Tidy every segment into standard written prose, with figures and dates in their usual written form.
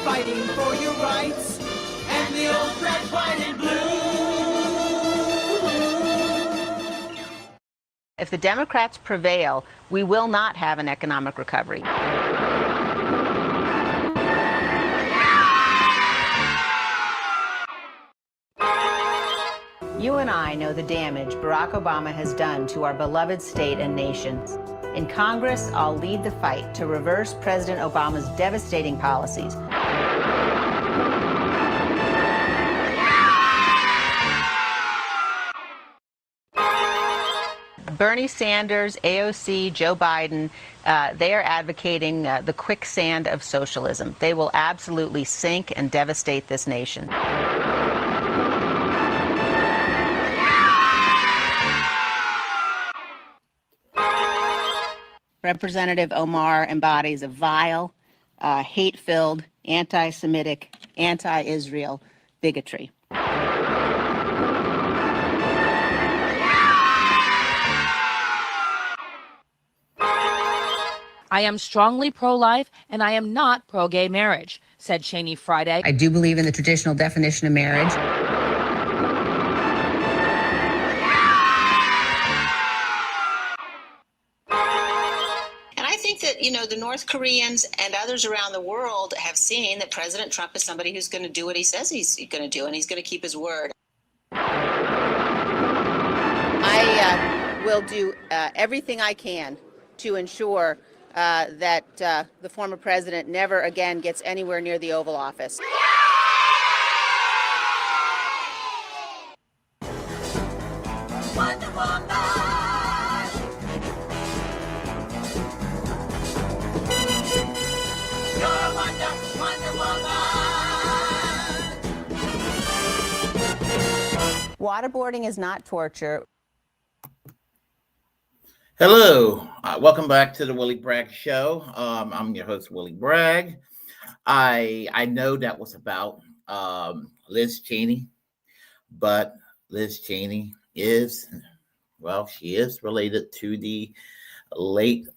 fighting for your rights, and the old red, white, and blue. If the Democrats prevail, we will not have an economic recovery. You and I know the damage Barack Obama has done to our beloved state and nation. In Congress, I'll lead the fight to reverse President Obama's devastating policies. Bernie Sanders, AOC, Joe Biden, they are advocating the quicksand of socialism. They will absolutely sink and devastate this nation. Representative Omar embodies a vile, hate-filled, anti-Semitic, anti-Israel bigotry. I am strongly pro-life, and I am not pro-gay marriage, said Cheney Friday. I do believe in the traditional definition of marriage. And I think that, the North Koreans and others around the world have seen that President Trump is somebody who's going to do what he says he's going to do, and he's going to keep his word. I will do everything I can to ensure that the former president never again gets anywhere near the Oval Office. Wonder Woman. You're a Wonder Woman. Waterboarding is not torture. Hello, welcome back to the Willie Bragg Show. I'm your host, Willie Bragg. I know that was about Liz Cheney, but Liz Cheney is, she is related to the late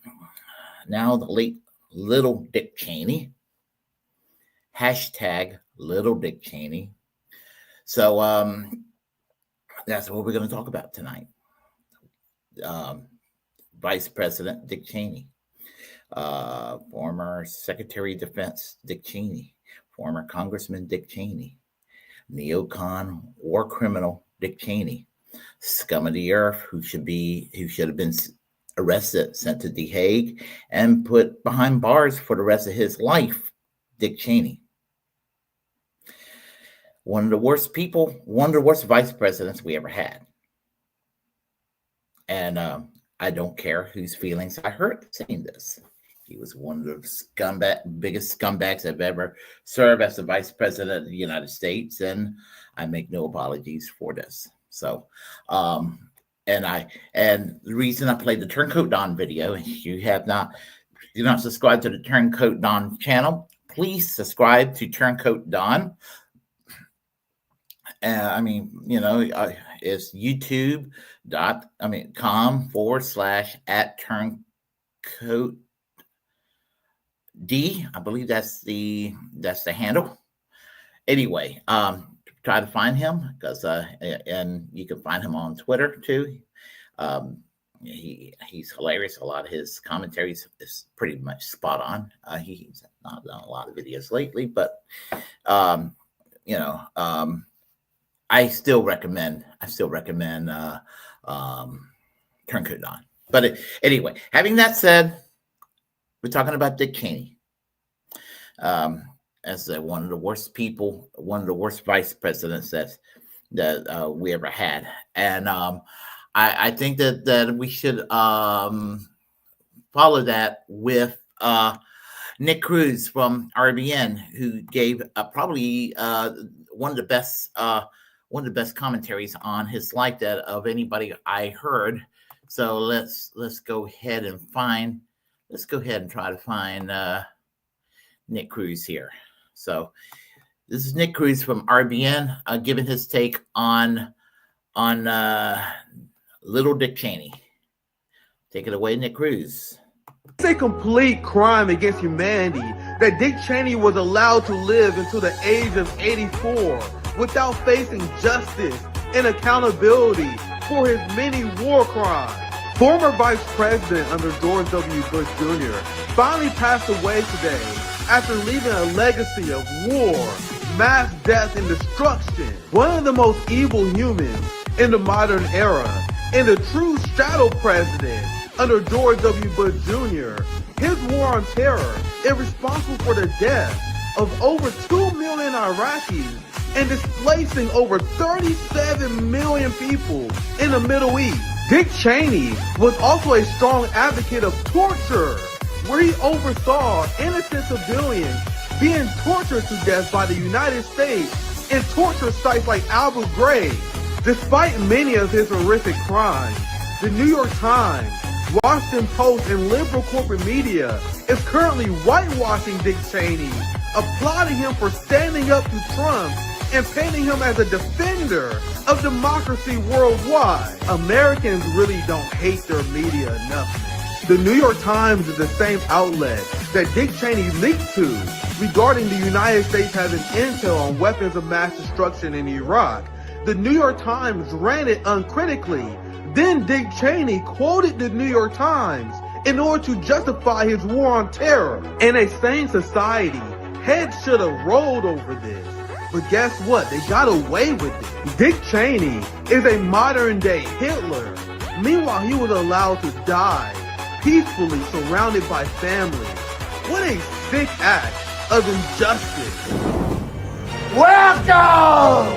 Little Dick Cheney. Hashtag Little Dick Cheney. So that's what we're going to talk about tonight. Vice President Dick Cheney, former Secretary of Defense Dick Cheney, former Congressman Dick Cheney, NeoCon War Criminal Dick Cheney, scum of the earth who should have been arrested, sent to The Hague, and put behind bars for the rest of his life, Dick Cheney. One of the worst people, one of the worst vice presidents we ever had. And I don't care whose feelings I hurt saying this. He was one of the biggest scumbags I've ever served as the vice president of the United States, and I make no apologies for this. So, and the reason I played the Turncoat Don video, if you have not, do not subscribe to the Turncoat Don channel, please subscribe to Turncoat Don. It's youtube.com/@turncoat D. I believe that's the handle. Anyway, try to find him because and you can find him on Twitter too. He's hilarious. A lot of his commentaries is pretty much spot on. He's not done a lot of videos lately, but I still recommend Turncoat Don. But anyway, having that said, we're talking about Dick Cheney as one of the worst people, one of the worst vice presidents that we ever had. And I think that we should follow that with Nick Cruz from RBN, who gave probably one of the best commentaries on his life that of anybody I heard. So let's go ahead and try to find Nick Cruz here. So this is Nick Cruz from RBN giving his take on Little Dick Cheney. Take it away, Nick Cruz. It's a complete crime against humanity that Dick Cheney was allowed to live until the age of 84 without facing justice and accountability for his many war crimes. Former Vice President under George W. Bush Jr. finally passed away today after leaving a legacy of war, mass death, and destruction. One of the most evil humans in the modern era and a true shadow president under George W. Bush Jr. His war on terror is responsible for the death of over 2 million Iraqis and displacing over 37 million people in the Middle East. Dick Cheney was also a strong advocate of torture, where he oversaw innocent civilians being tortured to death by the United States in torture sites like Abu Ghraib. Despite many of his horrific crimes, the New York Times, Washington Post, and liberal corporate media is currently whitewashing Dick Cheney applauding him for standing up to Trump and painting him as a defender of democracy worldwide. Americans really don't hate their media enough. The New York Times is the same outlet that Dick Cheney leaked to regarding the United States having intel on weapons of mass destruction in Iraq. The New York Times ran it uncritically. Then Dick Cheney quoted the New York Times in order to justify his war on terror. In a sane society, heads should have rolled over this. But guess what? They got away with it. Dick Cheney is a modern day Hitler. Meanwhile, he was allowed to die peacefully surrounded by family. What a sick act of injustice. Welcome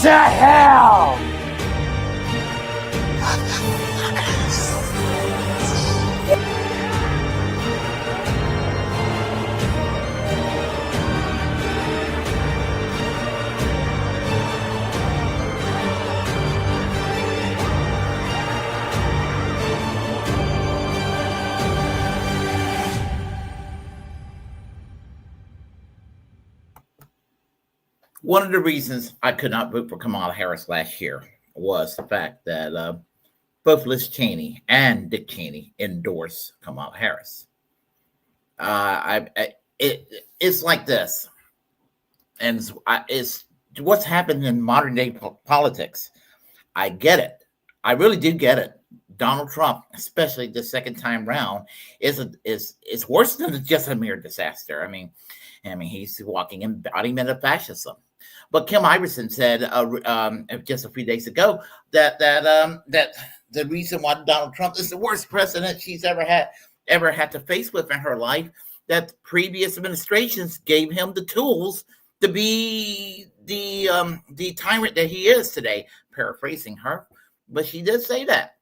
to hell. One of the reasons I could not vote for Kamala Harris last year was the fact that both Liz Cheney and Dick Cheney endorsed Kamala Harris. It's like this, and it's what's happened in modern day politics. I get it. I really do get it. Donald Trump, especially the second time round, is worse than just a mere disaster. I mean, he's walking embodiment of fascism. But Kim Iverson said just a few days ago that the reason why Donald Trump is the worst president she's ever had to face with in her life, that previous administrations gave him the tools to be the tyrant that he is today. Paraphrasing her, but she did say that,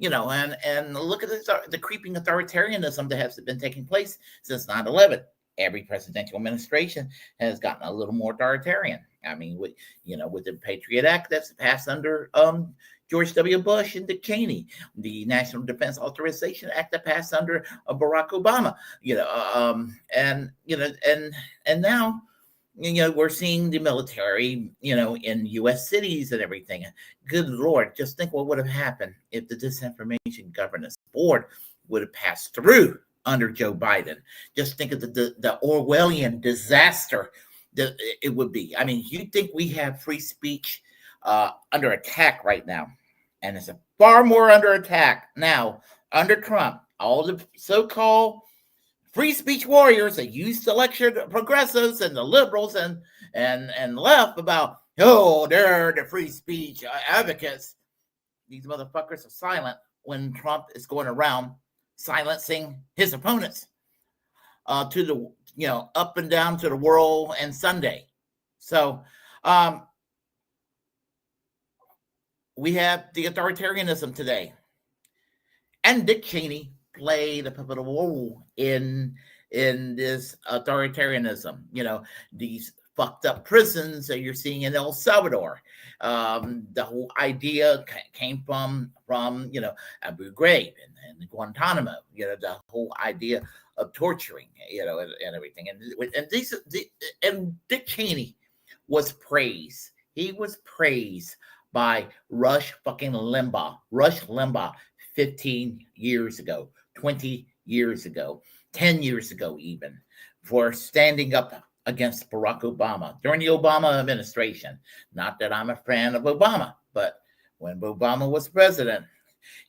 and look at the creeping authoritarianism that has been taking place since 9/11. Every presidential administration has gotten a little more authoritarian. I mean, with the Patriot Act that's passed under George W. Bush and Dick Cheney, the National Defense Authorization Act that passed under Barack Obama, and now, we're seeing the military, in U.S. cities and everything. Good Lord, just think what would have happened if the Disinformation Governance Board would have passed through under Joe Biden. Just think of the Orwellian disaster that it would be. I mean, you think we have free speech under attack right now, and it's far more under attack now under Trump. All the so-called free speech warriors that used to lecture the progressives and the liberals and left about, they're the free speech advocates. These motherfuckers are silent when Trump is going around silencing his opponents to the up and down to the world and Sunday. So we have the authoritarianism today, and Dick Cheney played a pivotal role in this authoritarianism. These fucked up prisons that you're seeing in El Salvador. The whole idea came from Abu Ghraib and Guantanamo. The whole idea of torturing, and everything. And Dick Cheney was praised. He was praised by Rush fucking Limbaugh. Rush Limbaugh 15 years ago, 20 years ago, 10 years ago even, for standing up against Barack Obama during the Obama administration. Not that I'm a fan of Obama, but when Obama was president,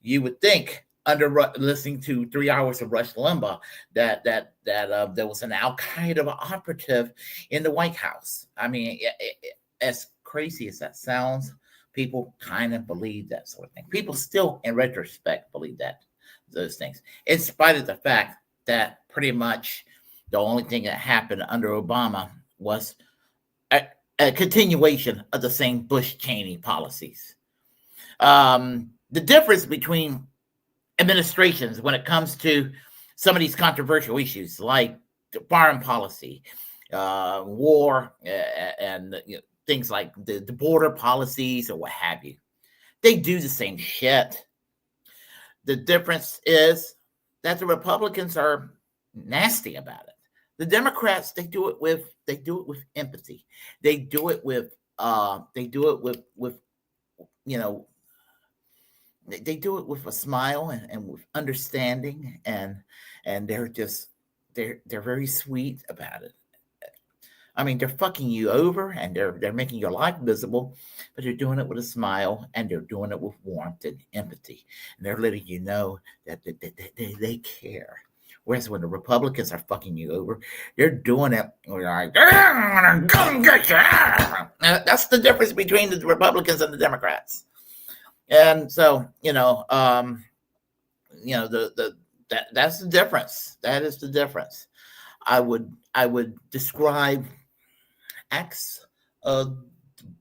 you would think, under listening to 3 hours of Rush Limbaugh, that there was an Al-Qaeda operative in the White House. I mean, as crazy as that sounds, people kind of believe that sort of thing. People still, in retrospect, believe those things, in spite of the fact that pretty much the only thing that happened under Obama was a continuation of the same Bush-Cheney policies. The difference between administrations when it comes to some of these controversial issues like foreign policy, war, and things like the border policies or what have you, they do the same shit. The difference is that the Republicans are nasty about it. The Democrats, they do it with empathy. They do it with you know, they do it with a smile and with understanding, and they're very sweet about it. I mean, they're fucking you over and they're making your life miserable, but they're doing it with a smile and they're doing it with warmth and empathy. And they're letting you know that they care. Whereas when the Republicans are fucking you over, they're doing it like, I'm gonna get you. That's the difference between the Republicans and the Democrats. And so, that's the difference. That is the difference. I would describe acts of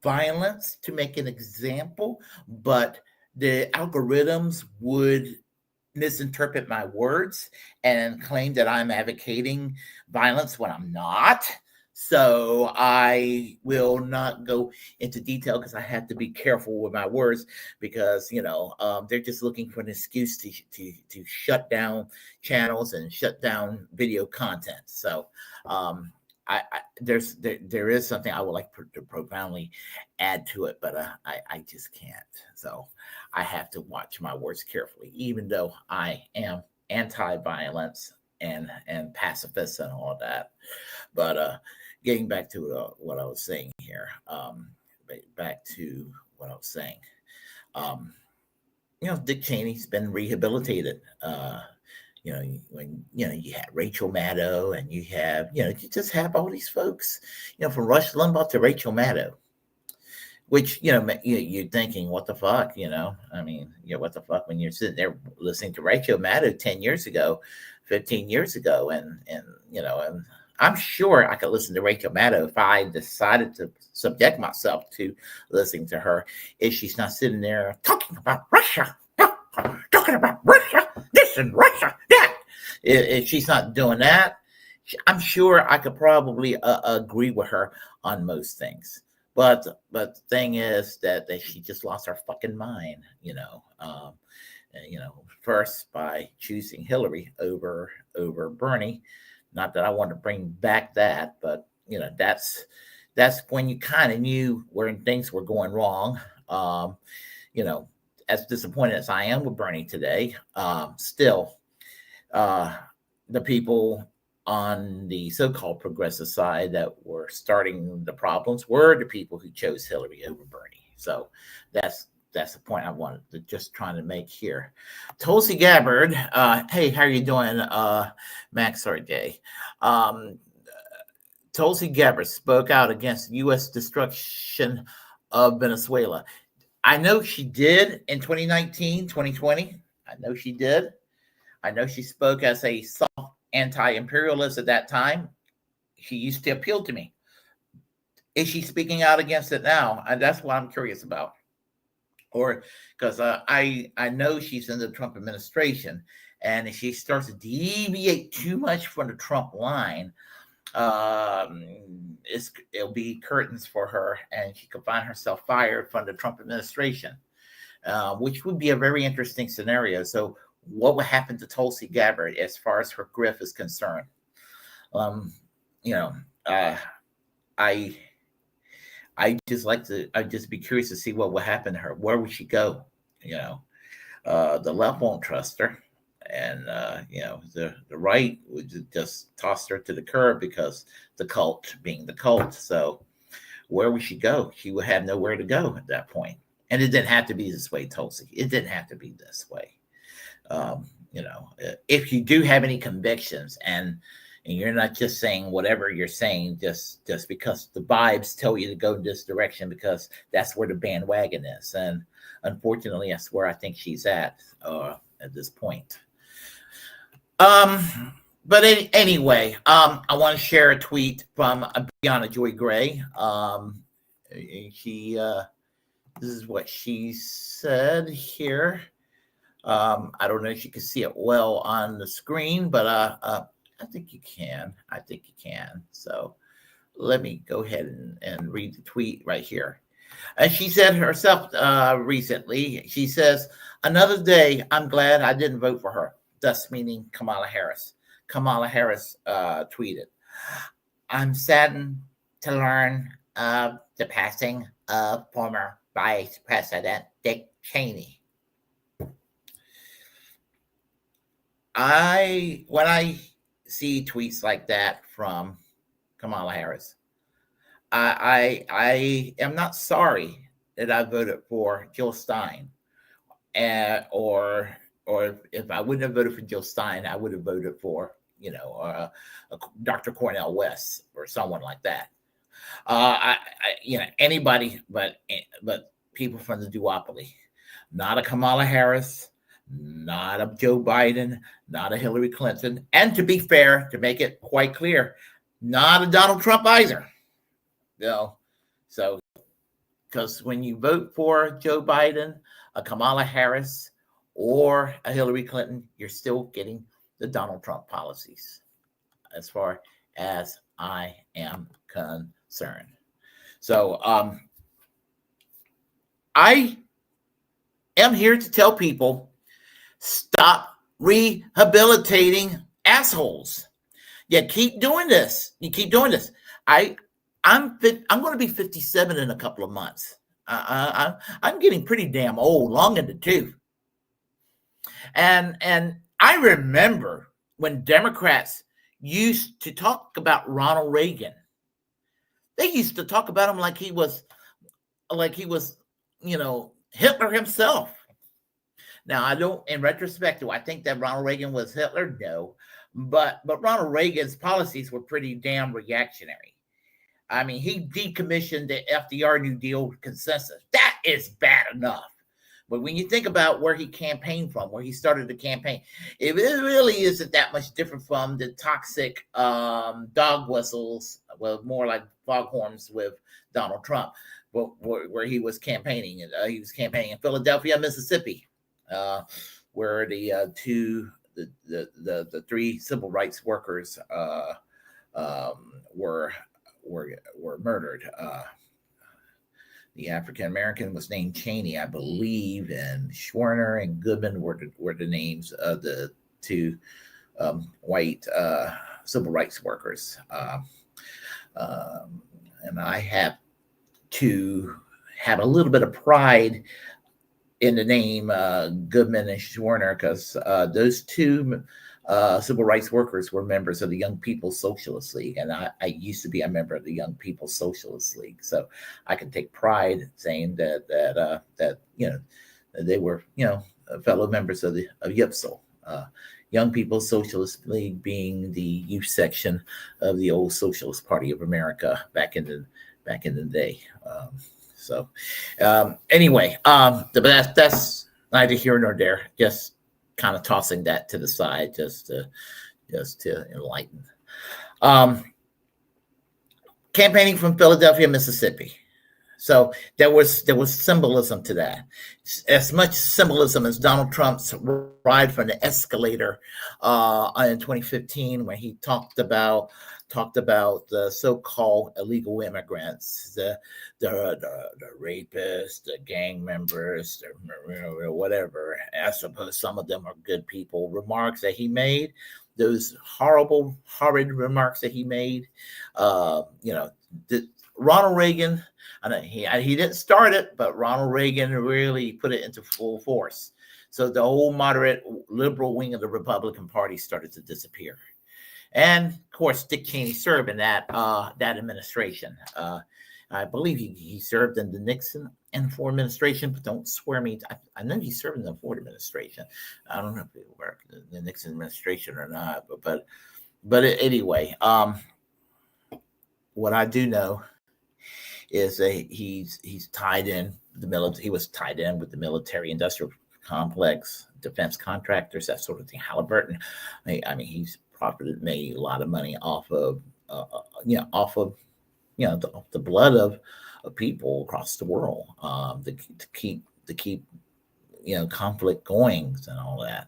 violence to make an example, but the algorithms would misinterpret my words and claim that I'm advocating violence when I'm not. So I will not go into detail because I have to be careful with my words, because they're just looking for an excuse to shut down channels and shut down video content. So there is something I would like to profoundly add to it, but I just can't. So I have to watch my words carefully, even though I am anti-violence and pacifist and all that. But getting back to what I was saying here, Dick Cheney's been rehabilitated. When you had Rachel Maddow, and you have you just have all these folks, from Rush Limbaugh to Rachel Maddow, which you're thinking, what the fuck, what the fuck, when you're sitting there listening to Rachel Maddow 10 years ago, 15 years ago, and I'm sure I could listen to Rachel Maddow if I decided to subject myself to listening to her, if she's not sitting there talking about Russia, this and Russia, that. If she's not doing that, I'm sure I could probably agree with her on most things. But the thing is that she just lost her fucking mind, first by choosing Hillary over Bernie. Not that I want to bring back that, but that's when you kind of knew where things were going wrong. As disappointed as I am with Bernie today, still, the people on the so-called progressive side that were starting the problems were the people who chose Hillary over Bernie. So that's the point I wanted to just trying to make here. Tulsi Gabbard, hey, how are you doing, Max Sergey? Tulsi Gabbard spoke out against U.S. destruction of Venezuela. I know she did in 2019, 2020. I know she did. I know she spoke as a soft anti-imperialist at that time. She used to appeal to me. Is she speaking out against it now? And that's what I'm curious about. Or because I know she's in the Trump administration, and if she starts to deviate too much from the Trump line, it'll be curtains for her, and she could find herself fired from the Trump administration, which would be a very interesting scenario. So what would happen to Tulsi Gabbard as far as her grift is concerned? I'd just be curious to see what would happen to her. Where would she go? The left won't trust her. And, the right would just toss her to the curb because the cult being the cult. So where would she go? She would have nowhere to go at that point. And it didn't have to be this way, Tulsi. It didn't have to be this way. If you do have any convictions and you're not just saying whatever you're saying just because the vibes tell you to go in this direction, because that's where the bandwagon is. And unfortunately, that's where I think she's at this point. But anyway, I want to share a tweet from Brianna Joy Gray. This is what she said here. I don't know if you can see it well on the screen, but I think you can. So let me go ahead and read the tweet right here. She said herself recently, she says, "Another day, I'm glad I didn't vote for her." Thus meaning Kamala Harris. Kamala Harris tweeted, I'm saddened to learn of the passing of former Vice President Dick Cheney. When I see tweets like that from Kamala Harris, I am not sorry that I voted for Jill Stein, or if I wouldn't have voted for Jill Stein, I would have voted for Dr. Cornel West or someone like that. Anybody but people from the duopoly, not a Kamala Harris, not a Joe Biden, not a Hillary Clinton, and to be fair, to make it quite clear, not a Donald Trump either. So because when you vote for Joe Biden, a Kamala Harris, or a Hillary Clinton, you're still getting the Donald Trump policies, as far as I am concerned. So I am here to tell people, stop rehabilitating assholes. You keep doing this. I'm going to be 57 in a couple of months. I'm getting pretty damn old, long in the tooth. And I remember when Democrats used to talk about Ronald Reagan. They used to talk about him like he was, Hitler himself. Now, I don't, in retrospect, do I think that Ronald Reagan was Hitler? No. But Ronald Reagan's policies were pretty damn reactionary. I mean, he decommissioned the FDR New Deal consensus. That is bad enough. But when you think about where he campaigned from, where he started the campaign, it really isn't that much different from the toxic dog whistles, well, more like foghorns with Donald Trump, where he was campaigning. He was campaigning in Philadelphia, Mississippi, where the three civil rights workers were murdered. The African American was named Cheney, I believe, and Schwerner and Goodman were the names of the two white civil rights workers. And I have to have a little bit of pride in the name Goodman and Schwerner, because those two civil rights workers were members of the Young People's Socialist League, and I used to be a member of the Young People's Socialist League, so I can take pride saying that they were fellow members of YPSL, Young People's Socialist League, being the youth section of the old Socialist Party of America back in the day. Anyway, that's neither here nor there. Just kind of tossing that to the side, just to enlighten. Campaigning from Philadelphia, Mississippi. So there was symbolism to that. As much symbolism as Donald Trump's ride from the escalator in 2015, when he talked about the so-called illegal immigrants, the rapists, the gang members, whatever. I suppose some of them are good people. Remarks that he made, those horrible, horrid remarks that he made. Ronald Reagan, I know he didn't start it, but Ronald Reagan really put it into full force. So the whole moderate liberal wing of the Republican Party started to disappear. And of course, Dick Cheney served in that administration. I believe he served in the Nixon and Ford administration, but don't swear me. I know he served in the Ford administration. I don't know if he worked in the Nixon administration or not, but anyway, what I do know is that he's tied in the military. He was tied in with the military-industrial complex, defense contractors, that sort of thing. Halliburton. I mean, he's made a lot of money off of the blood of people across the world, to keep conflict going and all that.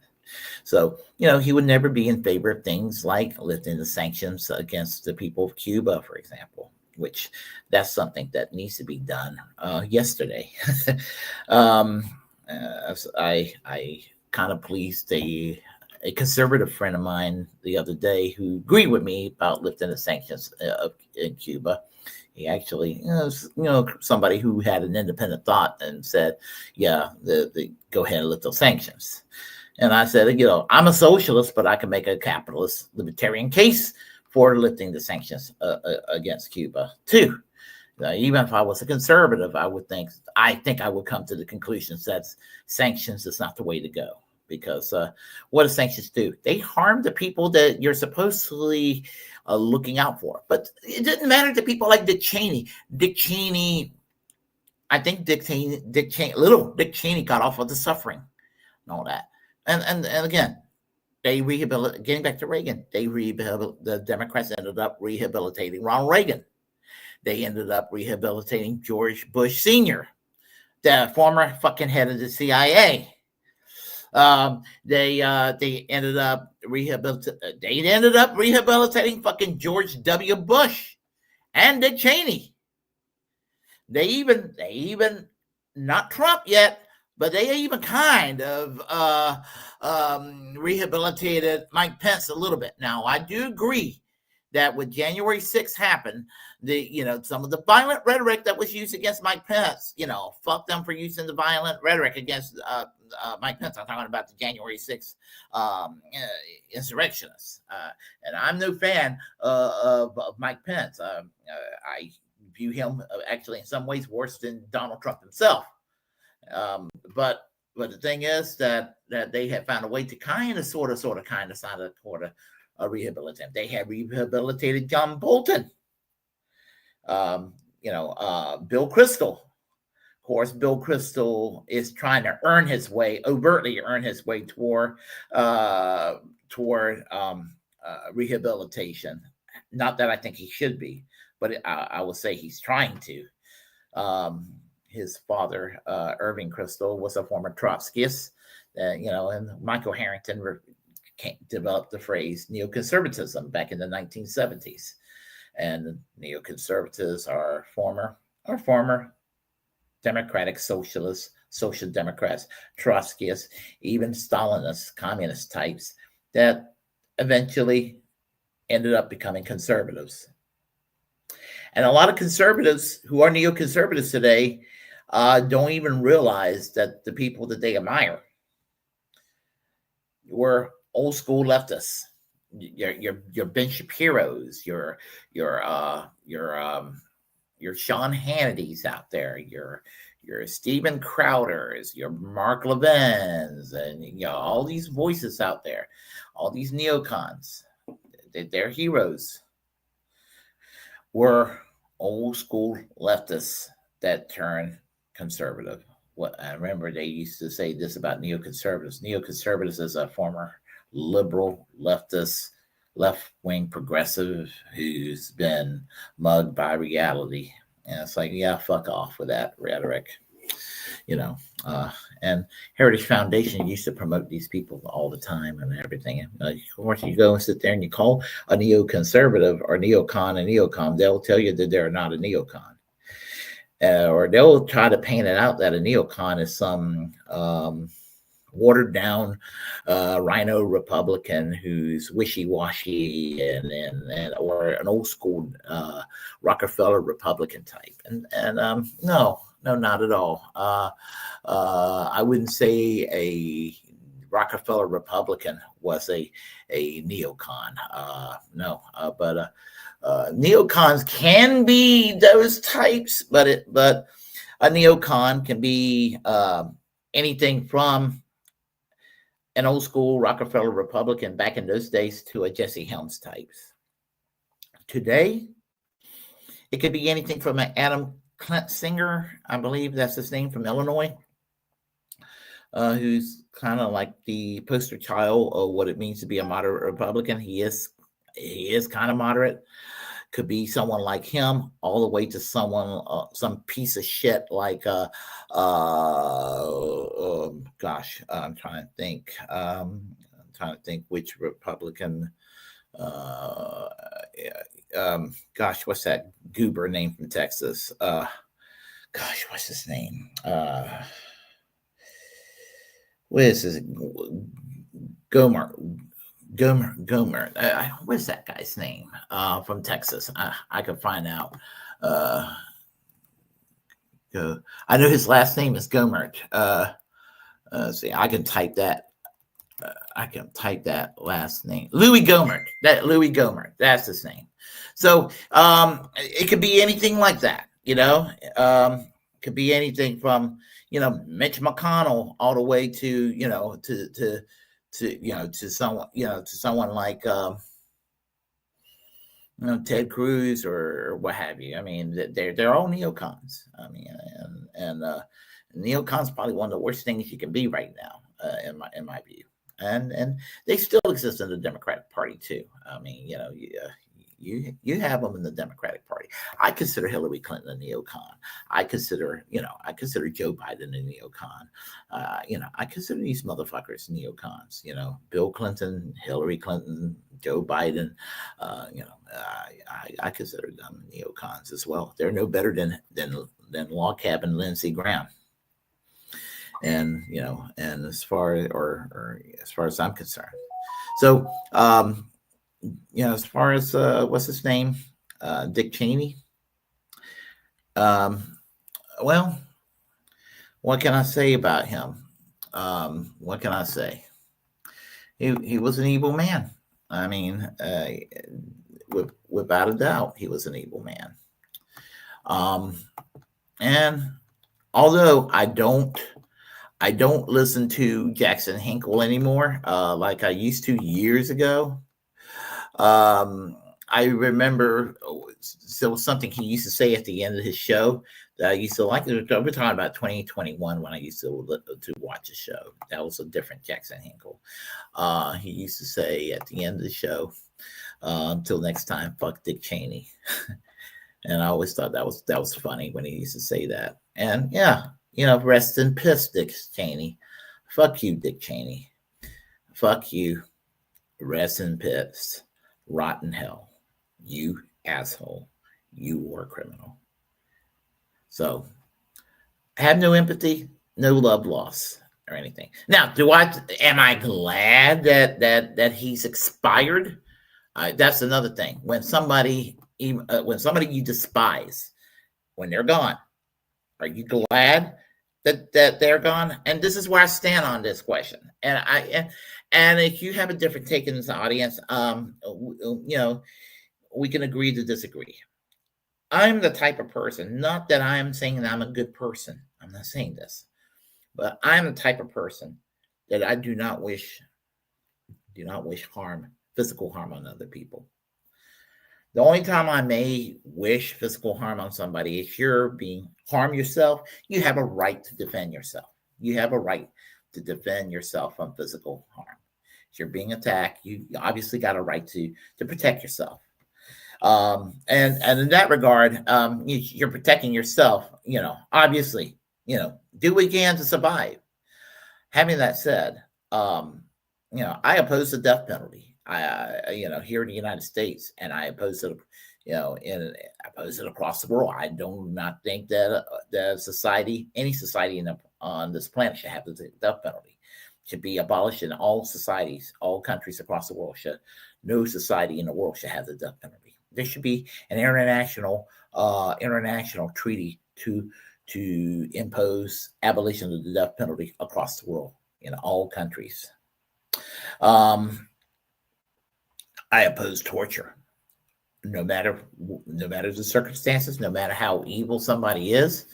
So he would never be in favor of things like lifting the sanctions against the people of Cuba, for example, which that's something that needs to be done yesterday. I kind of pleased a conservative friend of mine the other day who agreed with me about lifting the sanctions in Cuba. He actually, somebody who had an independent thought and said, yeah, go ahead and lift those sanctions. And I said, I'm a socialist, but I can make a capitalist libertarian case for lifting the sanctions against Cuba too. Even if I was a conservative, I think I would come to the conclusion that sanctions is not the way to go. Because what do sanctions do? They harm the people that you're supposedly looking out for. But it didn't matter to people like Dick Cheney. I think little Dick Cheney got off of the suffering and all that. And again, getting back to Reagan, the Democrats ended up rehabilitating Ronald Reagan. They ended up rehabilitating George Bush Sr., the former fucking head of the CIA. They ended up rehabilitating fucking George W. Bush and Dick Cheney. They even not Trump yet, but they even kind of rehabilitated Mike Pence a little bit. Now, I do agree that when January 6th happened, some of the violent rhetoric that was used against Mike Pence, fuck them for using the violent rhetoric against Mike Pence. I'm talking about the January 6th insurrectionists. And I'm no fan of Mike Pence. I view him actually in some ways worse than Donald Trump himself. But the thing is that they have found a way to kind of rehabilitate him. They have rehabilitated John Bolton. Bill Kristol. Of course, Bill Kristol is trying to overtly earn his way toward rehabilitation. Not that I think he should be, but I will say he's trying to. His father, Irving Kristol, was a former Trotskyist, and Michael Harrington developed the phrase neoconservatism back in the 1970s. And neoconservatives are former democratic socialists, social democrats, Trotskyists, even Stalinists, communist types that eventually ended up becoming conservatives. And a lot of conservatives who are neoconservatives today don't even realize that the people that they admire were old school leftists. Your Ben Shapiro's, your Sean Hannity's out there, your Steven Crowder's, your Mark Levin's, and all these voices out there, all these neocons, their heroes were old school leftists that turned conservative. I remember they used to say this about neoconservatives. Neoconservatives is a former liberal, leftist, left-wing progressive who's been mugged by reality. And it's like, yeah, fuck off with that rhetoric. And Heritage Foundation used to promote these people all the time and everything. Of course, you go and sit there and you call a neoconservative or neocon a neocon, they'll tell you that they're not a neocon. Or they'll try to paint it out that a neocon is some watered down rhino Republican who's wishy-washy and or an old school Rockefeller Republican type. And no, not at all. I wouldn't say a Rockefeller Republican was a neocon. But neocons can be those types, but a neocon can be anything from an old school Rockefeller Republican back in those days to a Jesse Helms types. Today, it could be anything from an Adam Singer, I believe that's his name, from Illinois, who's kind of like the poster child of what it means to be a moderate Republican. He is kind of moderate. Could be someone like him, all the way to someone, some piece of shit like, I'm trying to think which Republican, what's that goober name from Texas? What's his name? What is his Gomer. What's that guy's name? From Texas. I could find out. I know his last name is Gomert. See, I can type that. I can type that last name. Louis Gomert. Louis Gomert. That's his name. So it could be anything like that. Could be anything from Mitch McConnell all the way to to someone like Ted Cruz or what have you. I mean, they're all neocons. I mean, and neocons probably one of the worst things you can be right now, in my view. And they still exist in the Democratic Party too. I mean, you have them in the Democratic Party. I consider Hillary Clinton a neocon. I consider Joe Biden a neocon. I consider these motherfuckers neocons. Bill Clinton, Hillary Clinton, Joe Biden. I consider them neocons as well. They're no better than log cabin Lindsey Graham. And and as far as I'm concerned, so as far as what's his name, Dick Cheney. Well, what can I say about him? What can I say? He was an evil man. I mean, without a doubt, he was an evil man. And although I don't listen to Jackson Hinkle anymore, like I used to years ago. I remember there was something he used to say at the end of his show that I used to like. We're talking about 2021 when I used to watch a show. That was a different Jackson Hinkle. He used to say at the end of the show, "Until next time, fuck Dick Cheney." And I always thought that was funny when he used to say that. And yeah. Rest in piss, Dick Cheney. Fuck you, Dick Cheney. Fuck you. Rest in piss. Rotten hell. You asshole. You war criminal. So, have no empathy, no love lost or anything. Now, am I glad that he's expired? That's another thing. When somebody you despise, when they're gone, are you glad that they're gone? And this is where I stand on this question. And if you have a different take in this audience, we can agree to disagree. I'm the type of person, not that I am saying that I'm a good person. I'm not saying this, but I'm the type of person that I do not wish physical harm on other people. The only time I may wish physical harm on somebody is you're being harmed yourself. You have a right to defend yourself. You have a right to defend yourself from physical harm. If you're being attacked, you obviously got a right to protect yourself. And in that regard, you're protecting yourself. Obviously, do what you can to survive. Having that said, I oppose the death penalty. Here in the United States, and I oppose it, I oppose it across the world. I do not think that any society on this planet should have the death penalty. It should be abolished in all societies, all countries across the world. No society in the world should have the death penalty. There should be an international treaty to impose abolition of the death penalty across the world in all countries. I oppose torture, no matter the circumstances, no matter how evil somebody is,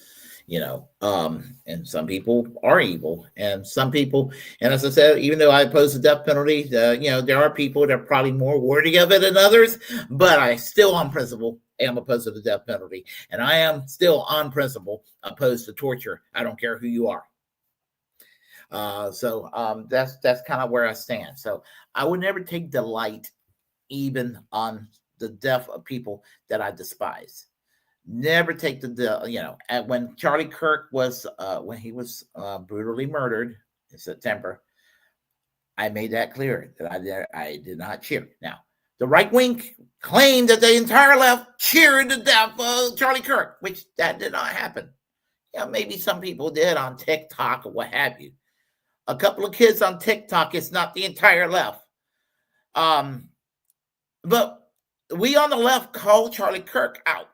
and some people are evil, and some people, and as I said, even though I oppose the death penalty, there are people that are probably more worthy of it than others, but I still, on principle, am opposed to the death penalty, and I am still, on principle, opposed to torture. I don't care who you are. So that's kind of where I stand. So I would never take delight even on the death of people that I despise. Never take when Charlie Kirk was when he was brutally murdered in September, I made that clear that I did not cheer. Now, the right wing claimed that the entire left cheered the death of Charlie Kirk, which that did not happen. Maybe some people did on TikTok or what have you. a couple of kids on TikTok. It's not the entire left. But we on the left call Charlie Kirk out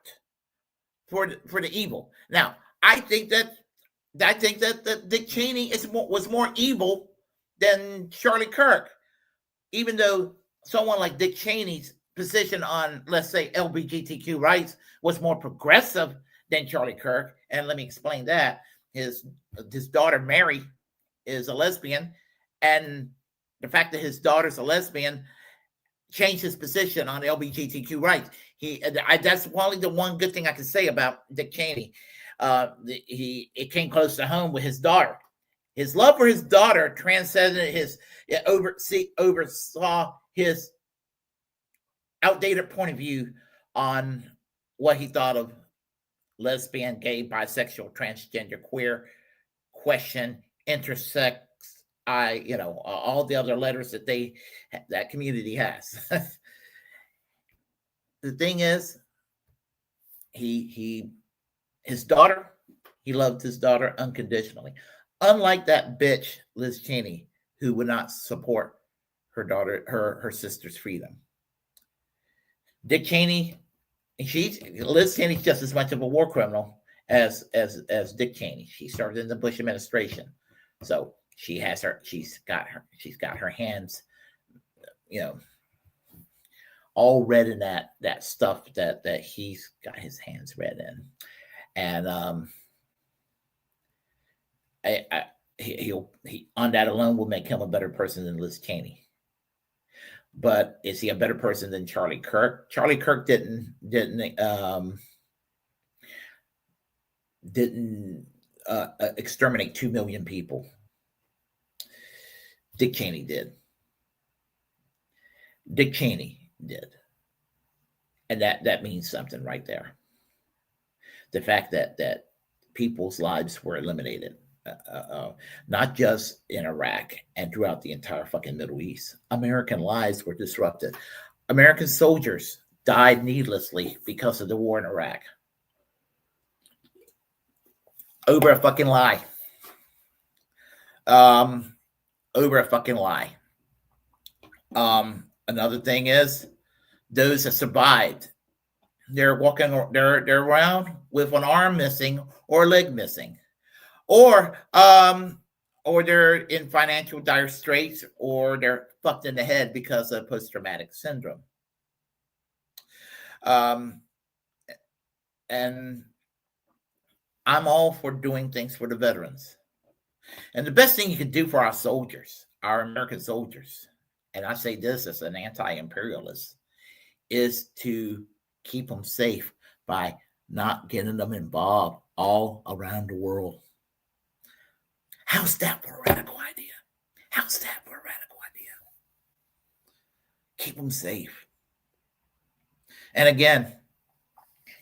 for the evil. Now, I think that Dick Cheney was more evil than Charlie Kirk, even though someone like Dick Cheney's position on, let's say, LGBTQ rights was more progressive than Charlie Kirk. And let me explain that. His daughter, Mary, is a lesbian. And the fact that his daughter's a lesbian changed his position on LGBTQ rights. That's probably the one good thing I can say about Dick Cheney. It came close to home with his daughter. His love for his daughter transcended oversaw his outdated point of view on what he thought of lesbian, gay, bisexual, transgender, queer, question, intersex, all the other letters that community has. The thing is, he loved his daughter unconditionally. Unlike that bitch, Liz Cheney, who would not support her sister's freedom. Dick Cheney, Liz Cheney's just as much of a war criminal as Dick Cheney. She started in the Bush administration, so she's got her hands, all read in that stuff that he's got his hands read in, and he on that alone will make him a better person than Liz Cheney. But is he a better person than Charlie Kirk? Charlie Kirk didn't exterminate 2 million people. Dick Cheney did. Dick Cheney did. And that means something right there. The fact that people's lives were eliminated. Not just in Iraq and throughout the entire fucking Middle East. American lives were disrupted. American soldiers died needlessly because of the war in Iraq. Over a fucking lie. Over a fucking lie. Another thing is, those that survived, they're around with an arm missing or a leg missing. Or they're in financial dire straits, or they're fucked in the head because of post-traumatic syndrome. And I'm all for doing things for the veterans. And the best thing you can do for our soldiers, our American soldiers, and I say this as an anti-imperialist, is to keep them safe by not getting them involved all around the world. How's that for a radical idea? How's that for a radical idea? Keep them safe. And again,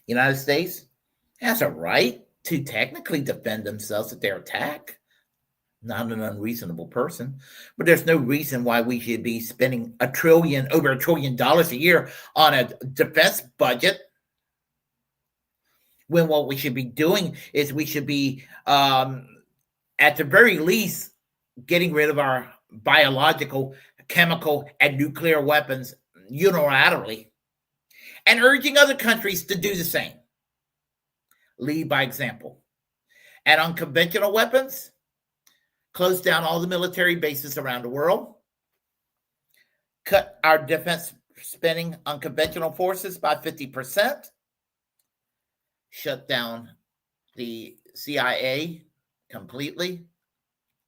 United States has a right to technically defend themselves if they're attacked. Not an unreasonable person. But there's no reason why we should be spending over $1 trillion a year on a defense budget, when what we should be doing is we should be at the very least getting rid of our biological, chemical, and nuclear weapons unilaterally, and urging other countries to do the same. Lead by example. And on conventional weapons, close down all the military bases around the world, cut our defense spending on conventional forces by 50%, shut down the CIA completely,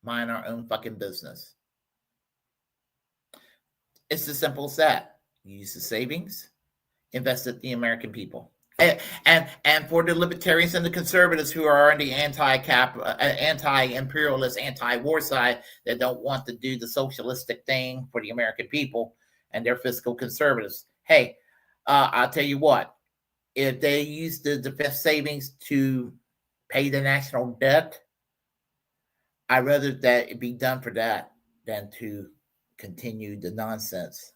mind our own fucking business. It's as simple as that. Use the savings, invest it in the American people. And for the libertarians and the conservatives who are on the anti-imperialist, anti-war side that don't want to do the socialistic thing for the American people, and they're fiscal conservatives, hey, I'll tell you what, if they use the defense savings to pay the national debt, I'd rather that it be done for that than to continue the nonsense,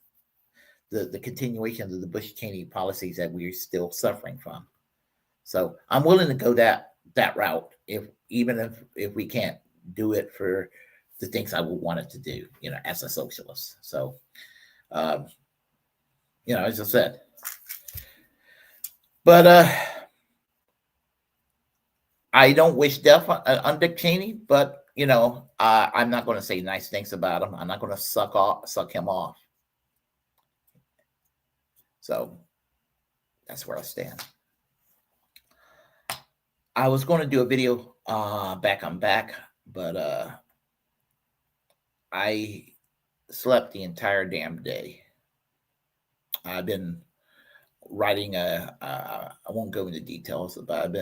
the continuation of the Bush-Cheney policies that we're still suffering from. So I'm willing to go that route, if we can't do it for the things I would want it to do, as a socialist. So, as I said, but I don't wish death on Dick Cheney, but I'm not going to say nice things about him. I'm not going to suck him off. So that's where I stand. I was going to do a video back on back, but I slept the entire damn day. I've been writing I won't go into details, but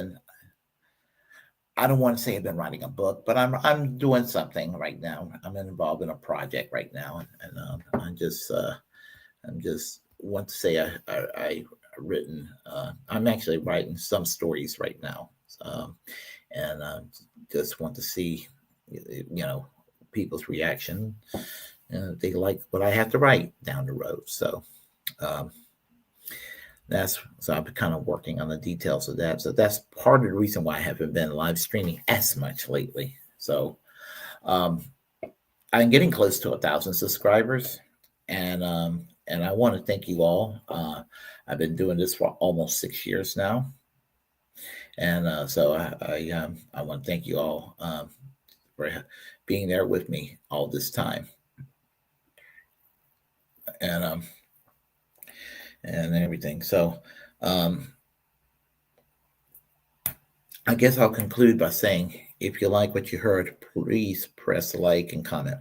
I don't want to say I've been writing a book, but I'm doing something right now. I'm involved in a project right now, and I'm just want to say I've written. I'm actually writing some stories right now, and just want to see, people's reaction, and if they like what I have to write down the road. So. So I've been kind of working on the details of that. So that's part of the reason why I haven't been live streaming as much lately. So I'm getting close to 1,000 subscribers, and I want to thank you all. I've been doing this for almost 6 years now, and so I want to thank you all for being there with me all this time, and everything. So I guess I'll conclude by saying, if you like what you heard, please press like and comment.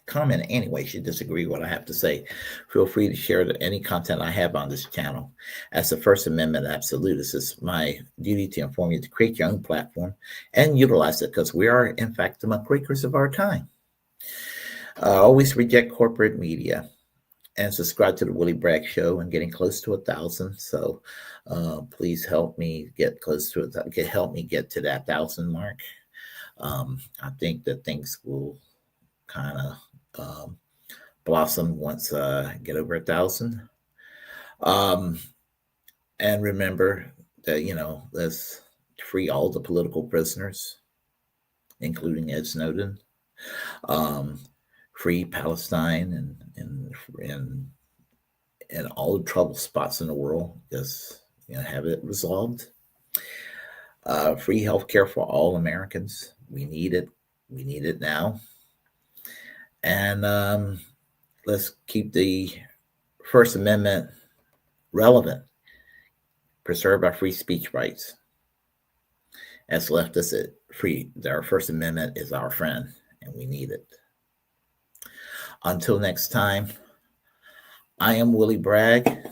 Comment any way you disagree with what I have to say. Feel free to share any content I have on this channel. As the First Amendment absolutist, it's my duty to inform you to create your own platform and utilize it, because we are, in fact, the muckrakers of our time. Always reject corporate media. And subscribe to the Willie Bragg Show. I'm getting close to 1,000, so please help me get close to it. Help me get to that 1,000 mark. I think that things will kind of blossom once I get over 1,000. And remember that let's free all the political prisoners, including Ed Snowden. Free Palestine and all the trouble spots in the world. Just have it resolved. Free healthcare for all Americans. We need it. We need it now. And let's keep the First Amendment relevant. Preserve our free speech rights. As leftists, our First Amendment is our friend, and we need it. Until next time, I am Willie Bragg,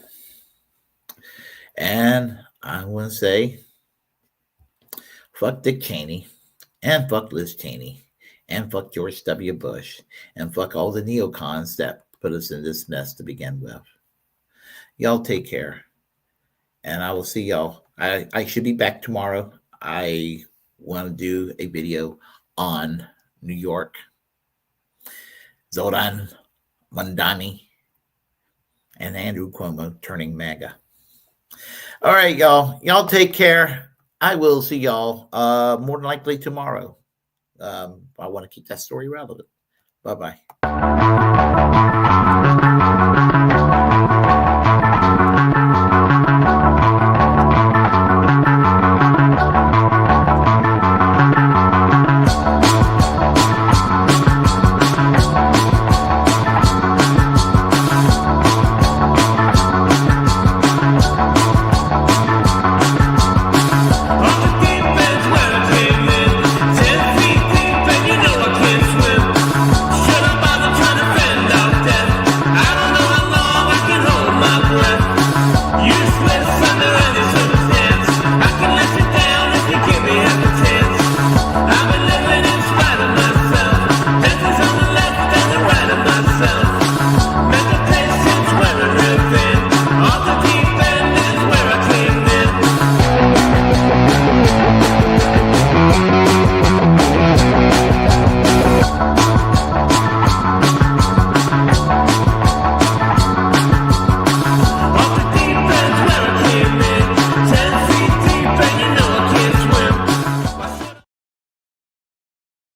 and I want to say, fuck Dick Cheney, and fuck Liz Cheney, and fuck George W. Bush, and fuck all the neocons that put us in this mess to begin with. Y'all take care, and I will see y'all. I should be back tomorrow. I want to do a video on New York. Zoran Mandani and Andrew Cuomo turning MAGA. All right, y'all. Y'all take care. I will see y'all more than likely tomorrow. I want to keep that story relevant. Bye-bye.